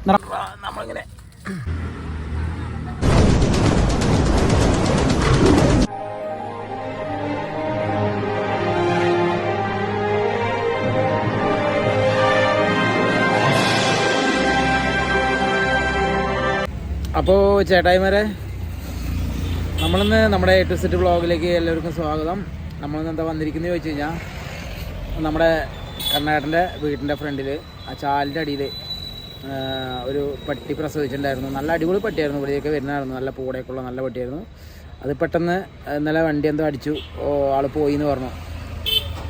നമ്മളിങ്ങനെ അപ്പോൾ ചേട്ടായിമാരെ, നമ്മളിന്ന് നമ്മുടെ A to Z വ്ളോഗിലേക്ക് എല്ലാവർക്കും സ്വാഗതം. നമ്മളിന്ന് എന്താ വന്നിരിക്കുന്നത് ചോദിച്ചു കഴിഞ്ഞാൽ, നമ്മുടെ കർണാടൻ്റെ വീടിൻ്റെ ഫ്രണ്ടിൽ ആ ചാലിൻ്റെ അടിയിൽ ഒരു പട്ടി പ്രസവിച്ചിട്ടുണ്ടായിരുന്നു. നല്ല അടിപൊളി പട്ടിയായിരുന്നു, ഇവിടെയൊക്കെ വരുന്നതായിരുന്നു, നല്ല പൂടയൊക്കെ ഉള്ള നല്ല പട്ടിയായിരുന്നു. അത് പെട്ടെന്ന് ഇന്നലെ വണ്ടി എന്തോ അടിച്ചു, ആൾ പോയി എന്ന് പറഞ്ഞു.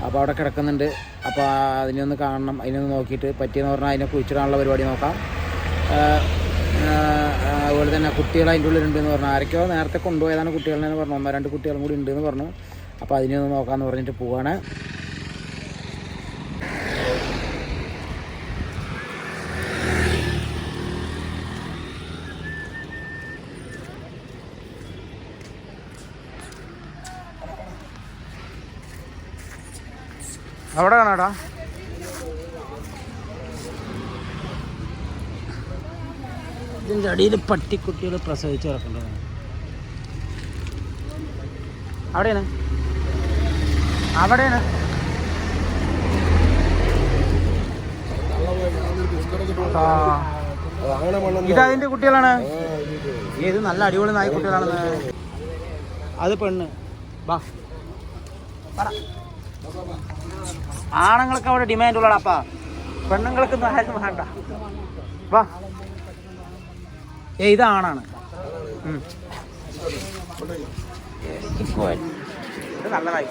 അപ്പോൾ അവിടെ കിടക്കുന്നുണ്ട്. അപ്പോൾ അതിനൊന്ന് കാണണം, അതിനൊന്ന് നോക്കിയിട്ട് പറ്റിയെന്ന് പറഞ്ഞാൽ അതിനെ കുഴിച്ചിടാനുള്ള പരിപാടി നോക്കാം. അതുപോലെ തന്നെ കുട്ടികൾ അതിൻ്റെ ഉള്ളിലുണ്ടെന്ന് പറഞ്ഞു. ആരൊക്കെയോ നേരത്തെ കൊണ്ടുപോയതാണ് കുട്ടികളെന്ന് പറഞ്ഞു. 1-2 കുട്ടികളും കൂടി ഉണ്ടെന്ന് പറഞ്ഞു. അപ്പോൾ അതിനൊന്ന് നോക്കാമെന്ന് പറഞ്ഞിട്ട് പോവാണ്. അവിടെ കാണാടാ, ഇതിൻ്റെ അടിയിൽ പട്ടിക്കുട്ടികൾ പ്രസവിച്ച് കിടക്കേണ്ടതാണ്. അവിടെയാണ് ഇതതിൻ്റെ കുട്ടികളാണ്. ഏത് നല്ല അടിപൊളി നായ്ക്കുട്ടികളാണെന്ന്. അത് പെണ്ണ്. ബാ ആണുങ്ങൾക്ക് അവിടെ ഡിമാൻഡ് ഉള്ളടാപ്പാ, പെണ്ണുങ്ങൾക്ക് ആരും വേണ്ട. വാ, ഇതാണാണ്. ഇത് നല്ലതായി.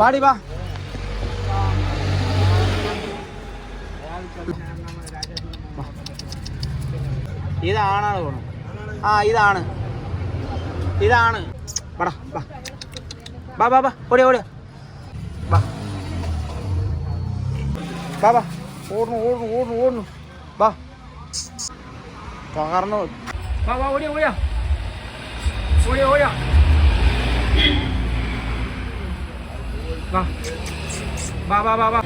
പാടി വാ. ഇതാണാണ് പോണം. ഇതാണ് വാടാ, ബാ ബാ ബാ, ഓടിയ ബാ ബാ ബാ, ഓടുന്നു ബാ, പകർന്നു ബാ ബാ, ഓടിയ ബാ ബാ ബാ ബാ ബാ.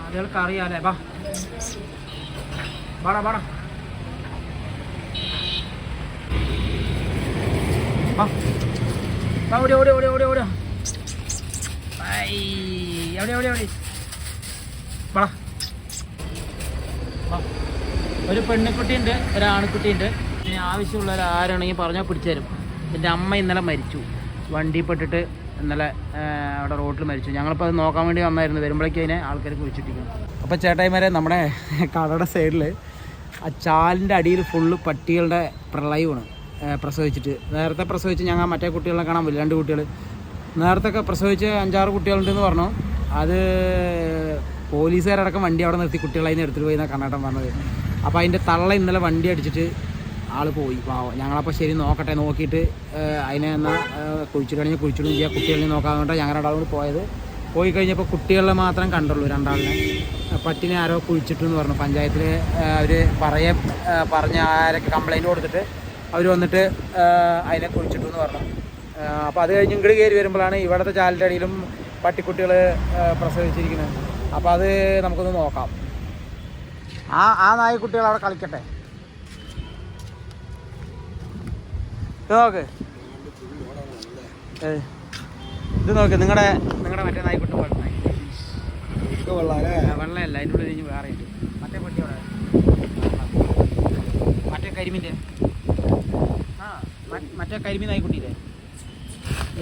അതുകൾക്ക് അറിയാലേ. ബാ ബാടാ ബാടാ ബാ ബാ, ഓടി ബാടാ. ഒരു പെണ്ണിക്കുട്ടിയുണ്ട്, ഒരാൺകുട്ടിയുണ്ട്. ഇനി ആവശ്യമുള്ളവർ ആരാണെങ്കിൽ പറഞ്ഞാൽ പിടിച്ചു തരും. എൻ്റെ അമ്മ ഇന്നലെ മരിച്ചു, വണ്ടിപ്പെട്ടിട്ട് ഇന്നലെ അവിടെ റോഡിൽ മരിച്ചു. ഞങ്ങളിപ്പോൾ അത് നോക്കാൻ വേണ്ടി വന്നായിരുന്നു. വരുമ്പോഴേക്കും അതിനെ ആൾക്കാർ കുഴിച്ചിട്ടിരിക്കും. അപ്പോൾ ചേട്ടായിമാരെ, നമ്മുടെ കടയുടെ സൈഡിൽ ആ ചാലിൻ്റെ അടിയിൽ ഫുള്ള് പട്ടികളുടെ പ്രളയമാണ് പ്രസവിച്ചിട്ട്. നേരത്തെ പ്രസവിച്ച് ഞങ്ങൾ മറ്റേ കുട്ടികളെ കാണാൻ പറ്റില്ല. 2 കുട്ടികൾ നേരത്തെ പ്രസവിച്ച് 5-6 കുട്ടികളുണ്ടെന്ന് പറഞ്ഞു. അത് പോലീസുകാരടക്കം വണ്ടി അവിടെ നിർത്തി കുട്ടികളെ എടുത്തിട്ട് പോയി എന്നാണ് കർണാടകം പറഞ്ഞത്. അപ്പോൾ അതിൻ്റെ തള്ള ഇന്നലെ വണ്ടി അടിച്ചിട്ട് ആൾ പോയി. പാവം. ഞങ്ങളപ്പോൾ ശരി നോക്കട്ടെ, നോക്കിയിട്ട് അതിനെ എന്നാൽ കുഴിച്ചിടുകയാണെങ്കിൽ കുഴിച്ചിടും ചെയ്യുക, കുട്ടികളെ നോക്കാമെന്നിട്ട് ഞങ്ങൾ 2 ആളും കൂടി പോയത്. പോയി കഴിഞ്ഞപ്പോൾ കുട്ടികളെ മാത്രം കണ്ടുള്ളൂ, 2 ആളിനെ. പട്ടിനെ ആരോ കുഴിച്ചിട്ടെന്ന് പറഞ്ഞു. പഞ്ചായത്തിൽ അവർ പറഞ്ഞ ആരൊക്കെ കംപ്ലയിൻറ്റ് കൊടുത്തിട്ട് അവർ വന്നിട്ട് അതിനെ കുഴിച്ചിട്ടു എന്ന് പറഞ്ഞു. അപ്പോൾ അത് കഴിഞ്ഞ് ഇങ്ങോട്ട് കയറി വരുമ്പോഴാണ് ഇവിടുത്തെ ചാലിൻ്റെ അടിയിലും പട്ടിക്കുട്ടികൾ പ്രസവിച്ചിരിക്കുന്നത്. അപ്പോൾ അത് നമുക്കൊന്ന് നോക്കാം. ആ നായ്ക്കുട്ടികൾ അവിടെ കളിക്കട്ടെ. നോക്ക്, ഇത് നോക്ക്. നിങ്ങളുടെ മറ്റേ നായ്ക്കുട്ടി വെള്ളമല്ല, അതിൻ്റെ ഉള്ളിൽ കഴിഞ്ഞ് വേറെ ഉണ്ട്. മറ്റേ പട്ടി അവിടെ, മറ്റേ കരിമീൻ്റെ മറ്റേ കരിമീൻ നായ്ക്കുട്ടിയില്ലേ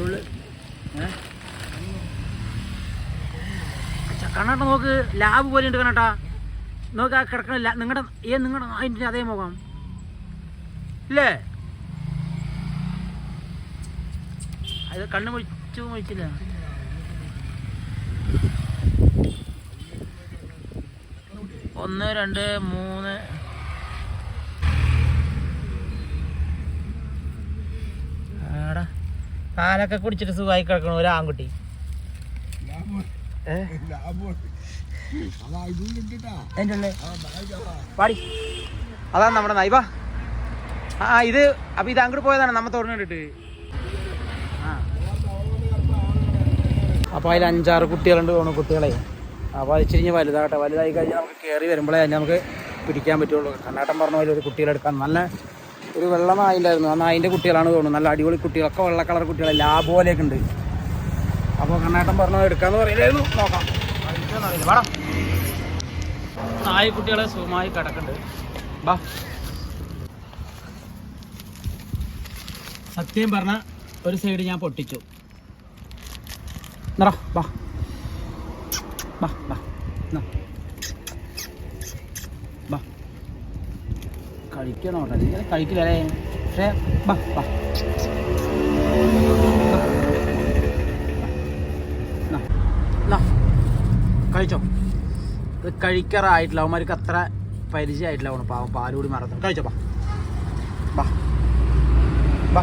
ഉള്ളിൽ. കണ്ണാട്ട നോക്ക്, ലാബ് പോലെ ഉണ്ട് കണ്ണാട്ടാ. നോക്ക്, ആ കിടക്കണില്ല. നിങ്ങളുടെ അതിൻ്റെ അതേ മുഖം ഇല്ലേ? അത് കണ്ണ് മുഴിച്ചില്ല. ഒന്ന്, 2, 3. ആടാ, പാലൊക്കെ കുടിച്ചിട്ട് സുഖമായി കിടക്കണ ഒരു ആൺകുട്ടി. പാടി, അതാണ് നമ്മുടെ നായ്പ. ഇത്. അപ്പൊ ഇത് അങ്ങോട്ട് പോയതാണ് നമ്മ തുറന്നു കണ്ടിട്ട്. അപ്പോൾ അതിൽ 5-6 കുട്ടികളുണ്ട് തോന്നുന്നു കുട്ടികളെ. അപ്പോൾ അത് ഇച്ചിരി വലുതാകട്ടെ, വലുതായി കഴിഞ്ഞാൽ നമുക്ക് കയറി വരുമ്പോഴേ തന്നെ നമുക്ക് പിടിക്കാൻ പറ്റുള്ളൂ. കണ്ണാട്ടം പറഞ്ഞ പോലെ ഒരു കുട്ടികളെടുക്കാൻ നല്ല ഒരു വെള്ള നായിണ്ടായിരുന്നു, ആ നായിൻ്റെ കുട്ടികളാണ് തോന്നുന്നു. നല്ല അടിപൊളി കുട്ടികളൊക്കെ വെള്ള കളർ കുട്ടികളെ ലാബ് പോലെയൊക്കെ ഉണ്ട്. അപ്പോൾ കണ്ണാട്ടം പറഞ്ഞത് എടുക്കാമെന്ന് പറയില്ലായിരുന്നു. നോക്കാം വേണം. നായ്ക്കുട്ടികളെ സുഖമായി കിടക്കുന്നുണ്ട്. ബാ, സത്യം പറഞ്ഞ ഒരു സൈഡ് ഞാൻ പൊട്ടിച്ചു. ബാ ബാ ബാ ബാ കഴിക്കണോട്ടെ, ഇങ്ങനെ കഴിക്കില്ലേ? പക്ഷേ ബാ ബാ കഴിച്ചോ. ഇത് കഴിക്കാറായിട്ടില്ല, അവന്മാർക്ക് അത്ര പരിചയമായിട്ടില്ല. അവന് പാവം പാലുകൂടി മറന്നു. കഴിച്ചോ. ബാ ബാ ബാ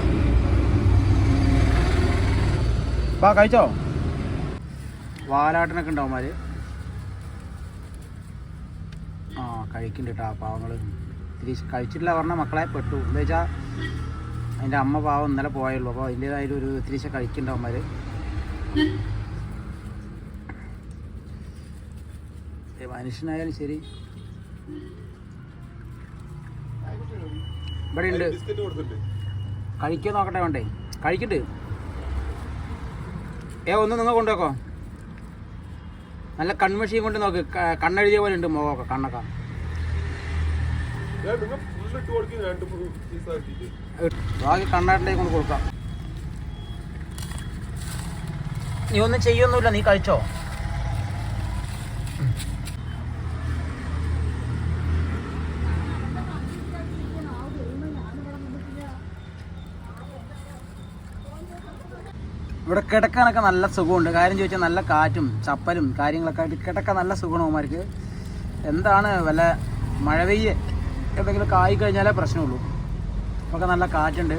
ബാ കഴിച്ചോ. വാലാട്ടനൊക്കെ ഉണ്ട് അവന്മാർ. ആ കഴിക്കുന്നുണ്ട് കേട്ടോ. ആ പാവങ്ങൾ ഇത്തിരി കഴിച്ചിട്ടില്ല പറഞ്ഞാൽ മക്കളെ പെട്ടു. എന്താ വെച്ചാൽ അതിൻ്റെ അമ്മ പാവം ഇന്നലെ പോയുള്ളൂ. അപ്പോൾ അതിൻ്റേതായൊരു ഇത്തിരി കഴിക്കുന്നുണ്ട് അവന്മാർ. മനുഷ്യനായാലും ശരി ഇവിടെ ഉണ്ട്. കഴിക്കാൻ നോക്കട്ടെ, വേണ്ടേ? കഴിക്കട്ട്. ഒന്ന് നിങ്ങൾ കൊണ്ടുവെക്കോ. നല്ല കൺമഷിയും കൊണ്ട് നോക്ക്, കണ്ണെഴുതിയ പോലെ ഉണ്ട് മുഖമൊക്കെ, കണ്ണൊക്കെ. ബാക്കി കണ്ണാട്ടിൻ്റെ കൊണ്ട് കൊടുക്കാം. നീ ഒന്നും ചെയ്യൊന്നുമില്ല, നീ കഴിച്ചോ. ഇവിടെ കിടക്കാനൊക്കെ നല്ല സുഖമുണ്ട്. കാര്യം ചോദിച്ചാൽ നല്ല കാറ്റും ചപ്പലും കാര്യങ്ങളൊക്കെ ആയിട്ട് കിടക്കാൻ നല്ല സുഖമാണ് അവന്മാർക്ക്. എന്താണ് വല്ല മഴ പെയ്യ് എന്തെങ്കിലും ആയി കഴിഞ്ഞാലേ പ്രശ്നമുള്ളൂ. ഒക്കെ നല്ല കാറ്റുണ്ട്.